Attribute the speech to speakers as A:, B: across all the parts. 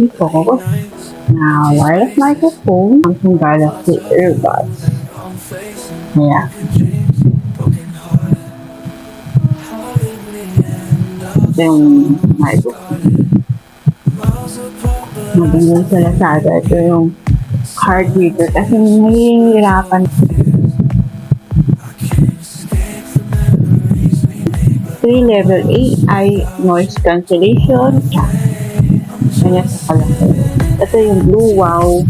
A: Ito na wireless microphone Samsung Galaxy Earbuds. Ayan. Ito yung microphone. Magandang sa Lazada. Ito yung card reader kasi nahihirapan. Level AI noise cancellation. Kanya sa kalaki. Ito yung Blue Wow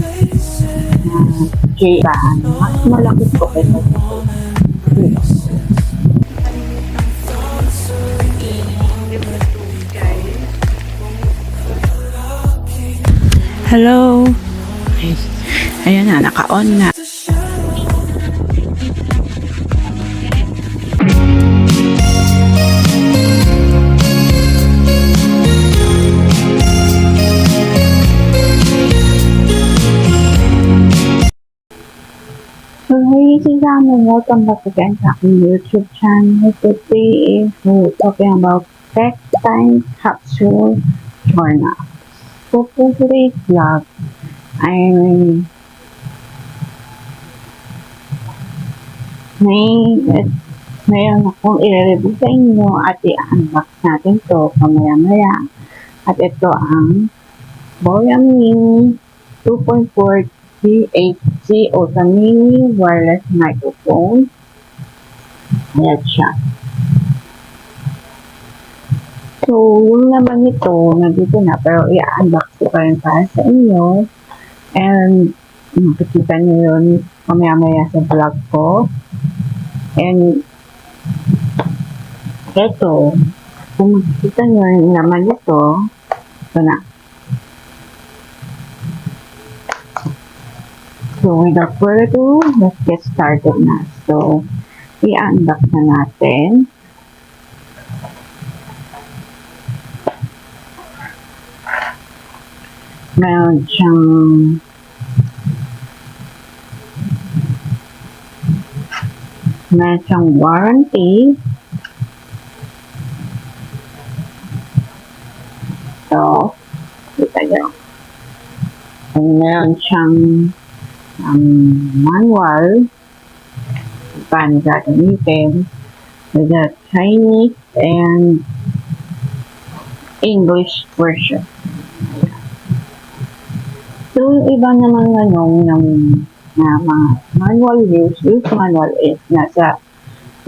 A: J-Baan. Mas malaki po kaysa ito.
B: Hello. Ayan na, naka-on na.
A: So, hey, Suzanne, welcome back again sa aking YouTube channel. Today is we're talking about tech time capsule journal. So, for today's vlog, mayroon akong i-review sa inyo at i-unbox natin to pamaya-maya. At ito ang Boya Mini 2.4 THz Ultra Mini Wireless Microphone. Ayan siya. So, yung naman ito, nandito na, pero i-unbox ko pa rin para sa inyo. And, makikita nyo yun mamaya-maya sa vlog ko. And, ito, kung makikita nyo yung naman ito, ito na. So, without further ado, let's get started na. So, i-unbox na natin. Meron siyang warranty. So, kita nyo. And meron siyang manual paano gagamitin with the Chinese and English version. So, yung iba naman ng mga manual use manual is nasa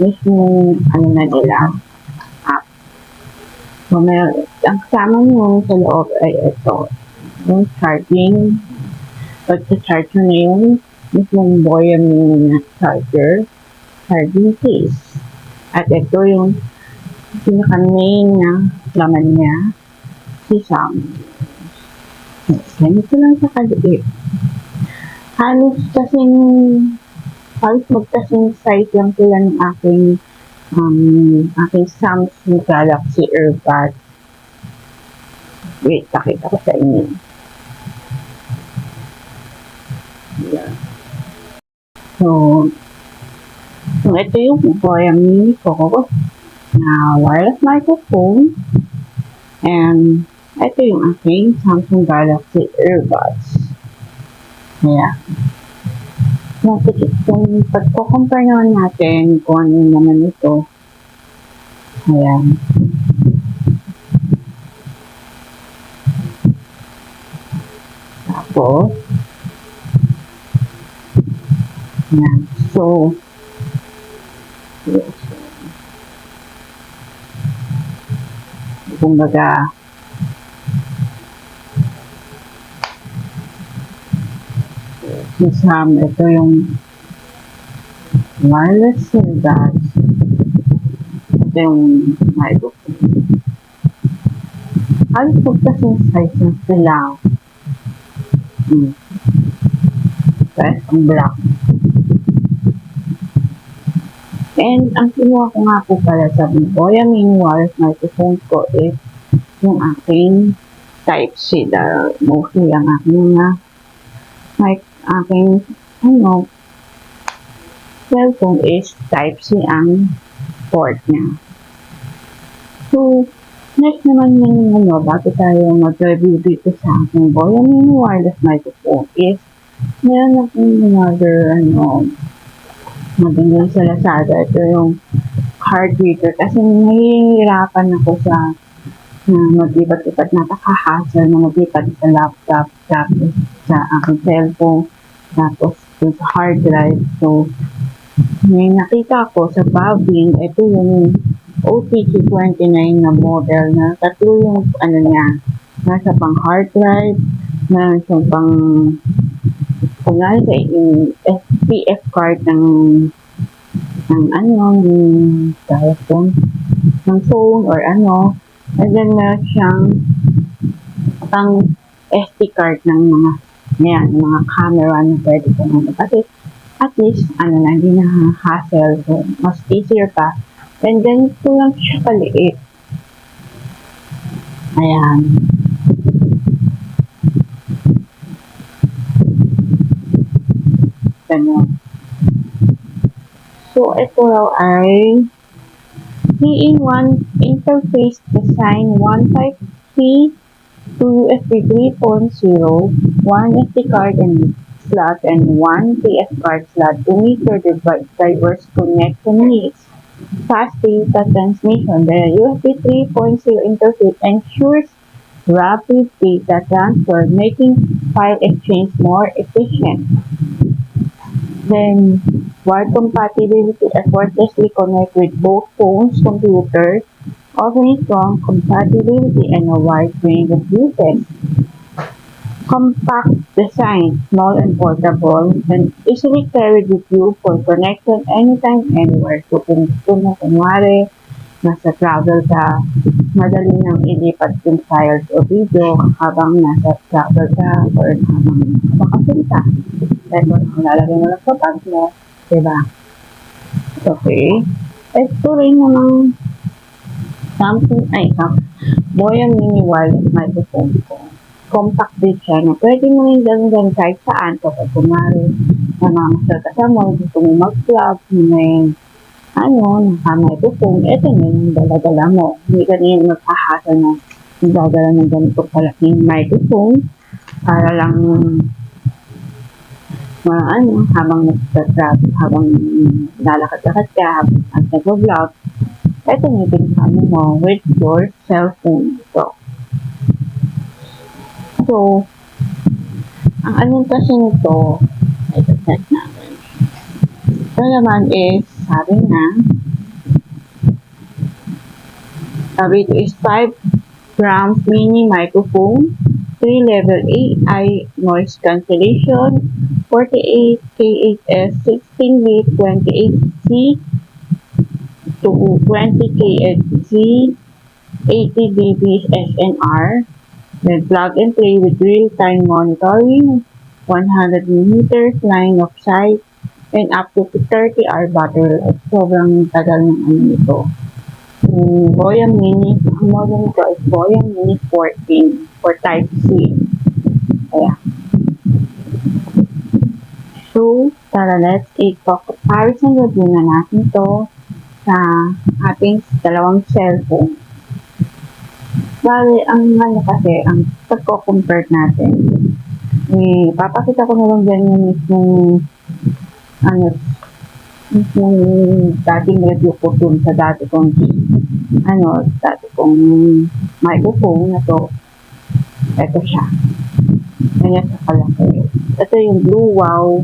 A: mismo na nila app. So, ang kasama nyo sa loob ay ito, yung charging. Pag-charge na yung mismong Boya Mini na charging case. At ito yung pinaka-main na laman niya, si Sam. Ganito lang sa kaliit. Halos magkasing size lang sila ng aking Samsung Galaxy Earbuds. Wait, pakita ko sa inyo. Yeah. So, ito yung Boya Mini ko na wireless microphone. And, ito yung aking Samsung Galaxy Earbuds. Ayan. Kung pagko-compare naman natin kung ano naman ito. Ayan. Tapos, ayan. So, kumbaga, ito yung wireless earbuds. Ito yung microphone. Halos magkasing size ng sila. Kahit ang black. And ang kinuha ko nga po pala sa Boya Mini wireless microphone ko is yung aking Type-C. Mostly ang aking cellphone is Type-C ang port niya. So, Next naman yung bago tayo mag-review dito sa aking Boya Mini wireless microphone is meron akong another mabili sa Lazada. Ito yung card reader kasi nahihirapan ako sa maglipat-lipat, napaka-hassle na maglipat sa laptop, tapos sa aking cellphone, tapos sa hard drive. So, may nakita ko sa Bavin, ito yung OTC29 na model na tatlo yung niya, nasa pang hard drive, nasa pang kunwari sa SPF card ng telephone, ng phone or and then meron siyang pang SD card ng mga camera na pwede ko kasi at least hindi na hassle, so mas easier pa. And then, ito lang siya kaliit. Ayan. Ganyan. So, ito raw ay 3-in-1 interface design 153 to USB 3.0, 1 SD card and slot, and 1 PS card slot to meet your diverse connection needs. Fast data transmission. The USB 3.0 interface ensures rapid data transfer, making file exchange more efficient. Then, wide compatibility effortlessly connect with both phones, computers, offering strong compatibility and a wide range of uses. Compact design, small and portable, and easily carried with you for connection anytime, anywhere. So, kung gusto mo, kunwari, nasa travel ka, madali nang ilipat yung files o video habang nasa travel ka or habang vacation ka. Pero, lalagay mo lang sa bag mo, diba? Okay. Ito rin namang Boya Mini wireless microphone ko. Compact din siya na pwede mo rin gawin kahit saan. So, kung kumari, namamasal ka sa mall, gusto mo mag-vlog, may naka-microphone, ito na yung dala-dala mo. Hindi ka rin magpahasal na magdadala ng ganito kalaking microphone para lang habang nagtatraffic, habang lalakad-lakad ka, habang nag-vlog, ito na yung pinasama mo with your cellphone. So, ang anong kasi nito, ito set natin. Ito naman is, sabi ito is 5 grams mini microphone, 3 level AI noise cancellation, 48 kHz, 16 bit, 28C to 20 kHz, 80 dB SNR, then plug and play with real-time monitoring, 100 meters line of sight, and up to 30-hour battery life. Sobrang tagal ng ito. Boya Mini, ang model nito is Boya Mini 14 for Type-C. Ayan. So, tara, let's comparison review na natin ito sa ating dalawang cellphone. Bali, ang kasi, ang pagko-compare natin, papakita ko na lang dyan yung mismong dating review ko dun sa dati kong microphone na to. Ito siya. Ganyan sa kalaki. Ito yung Blue Wow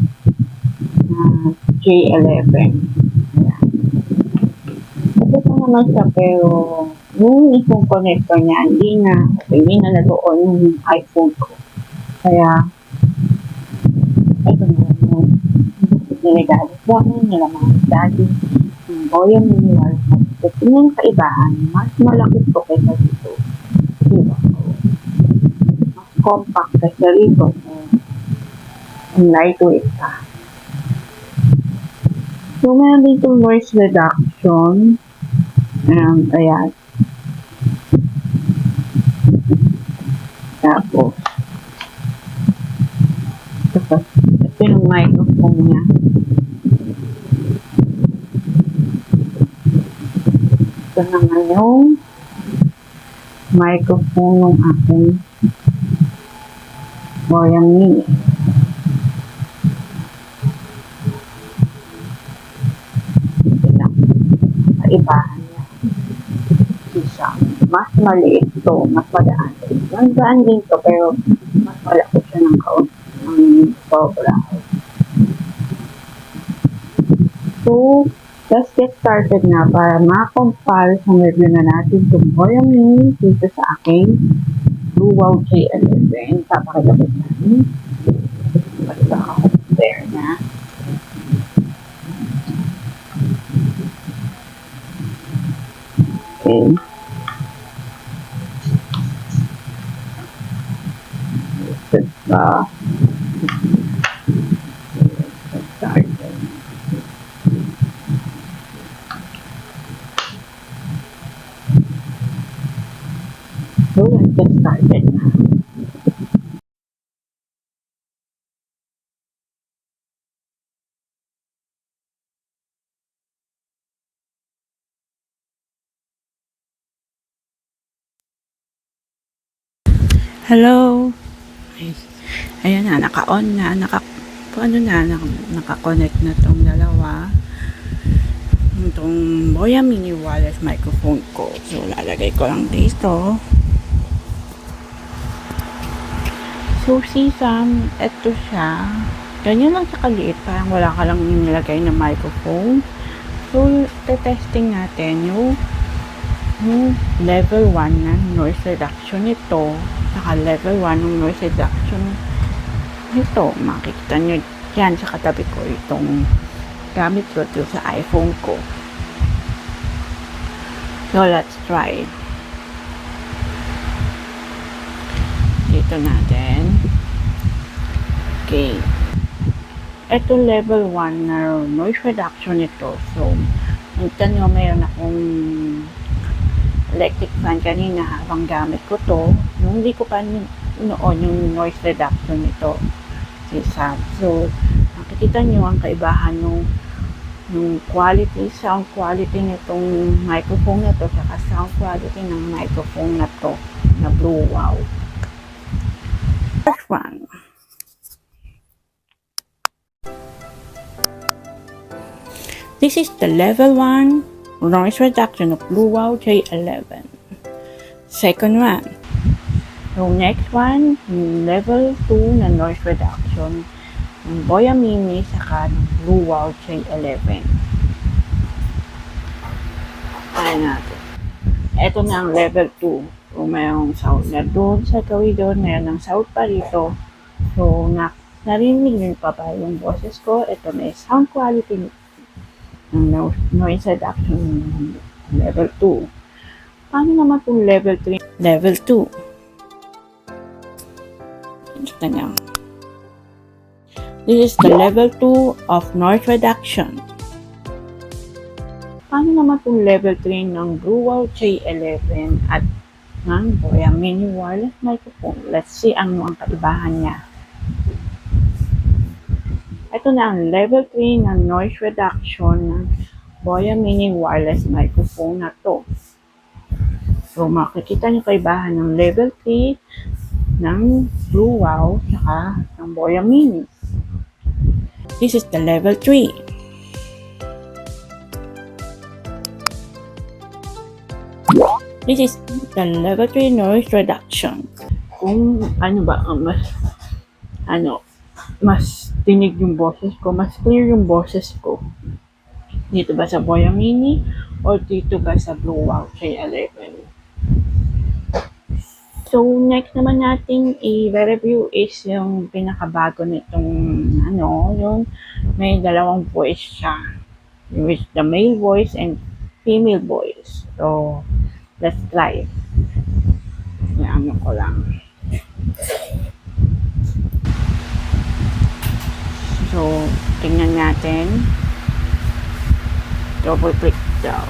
A: J11. Ayan. Ito naman siya, pero yung isang connector niya, hindi na nadoon yung iPhone ko. Kaya, ito na yung niregalo ko nila mga daddy, yung Boya Mini wireless microphone. Ito yung kaibahan, mas malaki ito kaysa dito. Diba? Mas compact kaysa rito. Ang lightweight pa. So, meron dito noise reduction. Ayan. Tapos, ito yung microphone niya. Ito naman yung microphone ng aking Boya Mini. Ito lang. Kaibahan niya. Isa. Mas maliit to, mas madaan. Magdaan din to, pero mas malaki siya ng kaunti. Ang sobra. So, let's get started na para ma-compare sa review na natin itong Boya Mini dito sa aking Blue Wow J11. Papakilapit natin. Basta compare na. Okay. Let's start. So, let's get started na.
B: Hello. Ayan na, naka-on na, naka-connect na tong dalawa. Itong Boya Mini wireless microphone ko. So, lalagay ko lang dito. So, eto siya. Ganyan lang siya kaliit. Parang wala ka lang nilagay na microphone. So, testing natin yung level 1 na noise reduction nito. Saka level 1 ng noise reduction nito. Makikita nyo yan sa katabi ko itong gamit ko ito sa iPhone ko. So, let's try. Dito natin. Okay. Ito level 1 na noise reduction nito. So, nakita nyo mayroon akong electric fan kanina habang gamit ko to. Nung hindi ko pa noon yung noise reduction nito. So, nakikita nyo ang kaibahan nung quality, sound quality nitong microphone na to saka sound quality ng microphone na to na Blue Wow. First one. This is the level 1 noise reduction of Blue Wow J11. Second one. So next one, level 2 na noise reduction ng Boya Mini saka ng Blue Wow J11. Ayan natin. Ito na ang level 2. So mayroong sound na doon sa gawin doon, mayroon ng sound pa rito. So narinig din pa ba yung boses ko? Ito may sound quality ng noise reduction ng level 2. Paano naman itong level 3? Level 2. Ito nga. This is the level 2 of noise reduction. Paano naman itong level 3 ng Blue Wow J11 at ng Boya Mini wireless microphone? Let's see ano ang kaibahan niya. Ito na ang level 3 ng noise reduction ng Boya Mini wireless microphone na to. So, makikita niyo kaibahan ng level 3 ng Blue Wow saka ng Boya Mini. This is the level 3. This is the level 3 noise reduction. Kung ano ba ang mas tinig yung boses ko, mas clear yung boses ko. Dito ba sa Boya Mini o dito ba sa Blue Wow J11? So, next naman natin i-review is yung pinakabago nitong yung may dalawang voice siya. With the male voice and female voice. So, let's try. Ano ko lang. So, tingnan natin. Double click daw.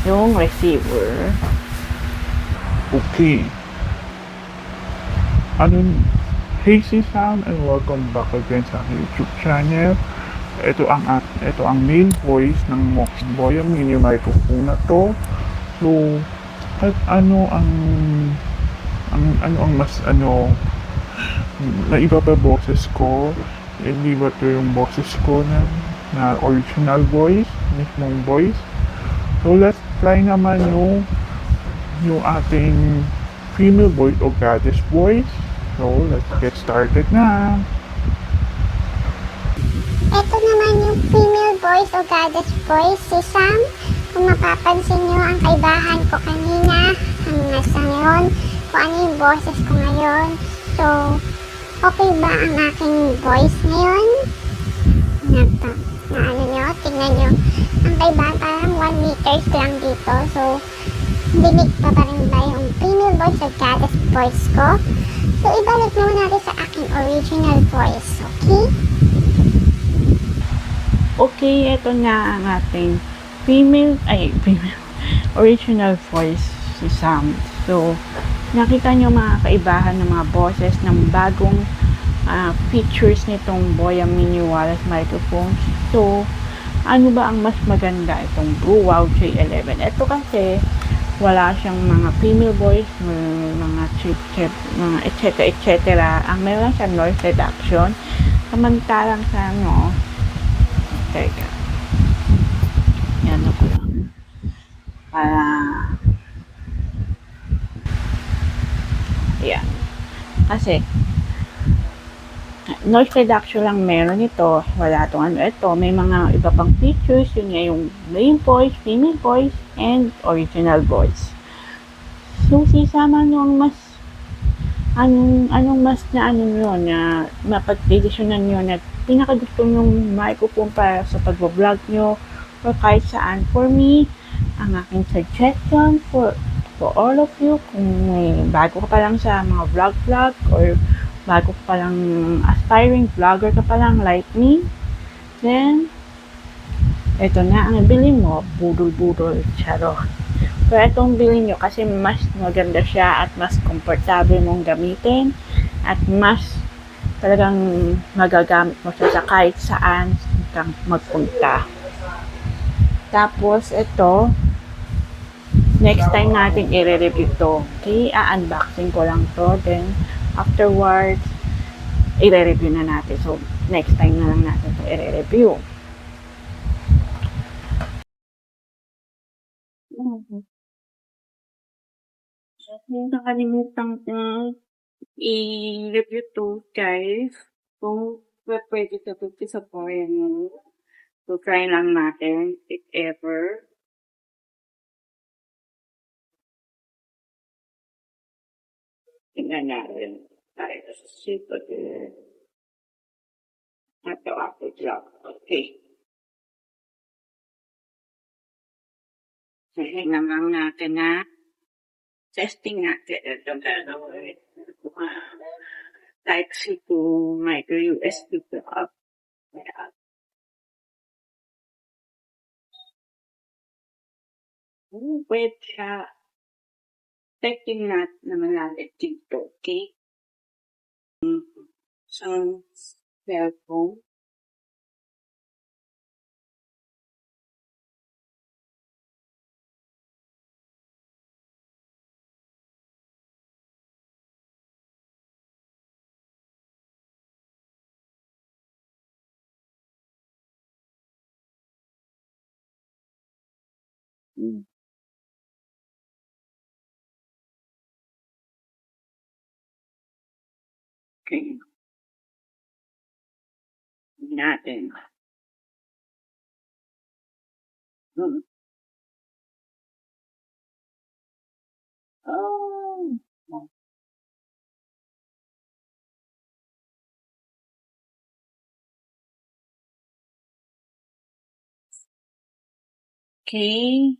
B: Yung receiver.
C: Okay. Hey Sam and welcome back again sa aking YouTube channel. Ito ang main voice ng Boya Mini microphone na to. So, At ano ang mas naiba pa boses ko? Hindi ba ito yung boses ko na original voice, mismong voice? So let's try naman yung ating female voice o goddess voice. So let's get started na.
D: Ito naman yung female voice o goddess voice, si Sam. Kung mapapansin nyo ang kaibahan ko kanina, hanggang sa ngayon, kung ano yung boses ko ngayon. So, okay ba ang aking voice ngayon? Na ano nyo, tingnan nyo. Ang kaibahan parang 1 meters lang dito. So, dinig pa rin ba yung female voice o goddess voice ko? So, ibalik muna natin sa aking original voice, okay?
B: Okay, ito na ang ating female original voice, si Sam. So, nakita nyo mga kaibahan ng mga boses ng bagong features nitong Boya Mini Wireless microphone. So, ano ba ang mas maganda itong Blue Wow J11? Ito kasi wala siyang mga female voice, mga chip, mga etc. Ang meron siyang noise reduction. Samantalang sa teka. Yan ako lang. Para yan. Kasi noise reduction lang meron ito. Wala itong ito. May mga iba pang features. Yun nga yung main voice, female voice, and original voice. So, sisama nyo ang mas anong mas na nyo na mapagdedesisyonan nyo na pinakagusto nyong microphone para sa pag-vlog nyo or kahit saan. For me, ang aking suggestion for all of you, kung may bago ka pa lang sa mga vlog or bago ka pa lang aspiring vlogger ka pa lang like me, then eto na ang bilhin mo, budol charot. Pero itong bilhin nyo kasi mas maganda siya at mas komportable mong gamitin at mas talagang magagamit mo siya sa kahit saan kang magpunta. Tapos ito, next time natin i-review to. Okay, unboxing ko lang to, then afterwards i-review na natin. So next time na lang natin to i-review. Nakalimutan kong i-review to, guys. Kung pwede sa 50 sa foreign mo. So, try lang natin, if ever. Tingnan natin. Tayo sa sito. Ito ako vlog. Okay. Tingnan lang natin na testing natin. Ito Type-C to micro USB plug. Pwede siya. Testing naman natin dito, okay? Sa cellphone. Okay. Natin. Oh. Okay.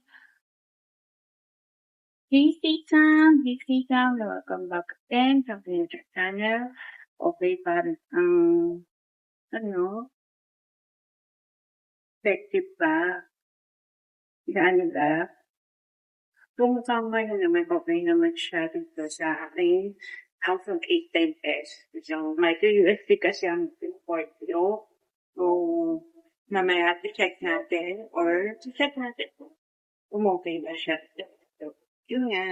B: Hey, Sita, welcome back again sa YouTube channel. Okay, parang effective ba? Gaano ba? Kung ngayon naman, okay naman siya dito sa aking Samsung A10s. So, micro USB kasi ang import nyo. So, mamaya check natin kung okay ba siya.
A: Yun nga.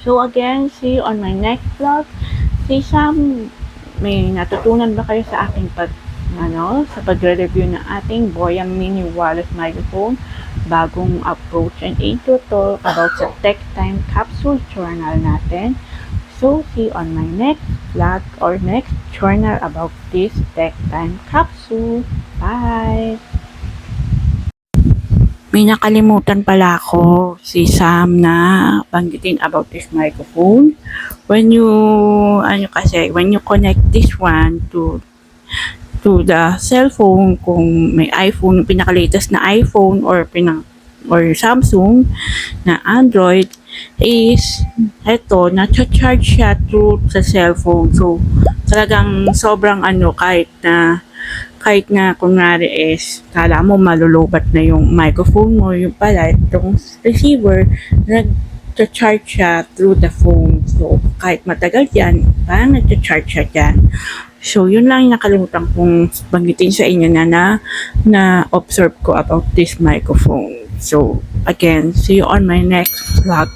B: So again, see you on my next vlog. See Sam, may natutunan ba kayo sa aking sa pagre-review ng ating Boya Mini Wireless Microphone? Bagong approach and intro to about sa Tech Time Capsule Journal natin. So see you on my next vlog or next journal about this Tech Time Capsule. Bye! May nakalimutan pala ako, si Sam, na banggitin about this microphone. When you connect this one to the cellphone, kung may iPhone, pinaka-latest na iPhone or Samsung na Android, is eto, na-charge siya through sa cellphone. So, talagang sobrang kahit na kunwari is kala mo malulobat na yung microphone mo, yung pala itong receiver nag-charge siya through the phone. So kahit matagal yan, parang nag-charge siya dyan. So yun lang yung nakalimutan kong banggitin sa inyo na observe ko about this microphone. So again, see you on my next vlog.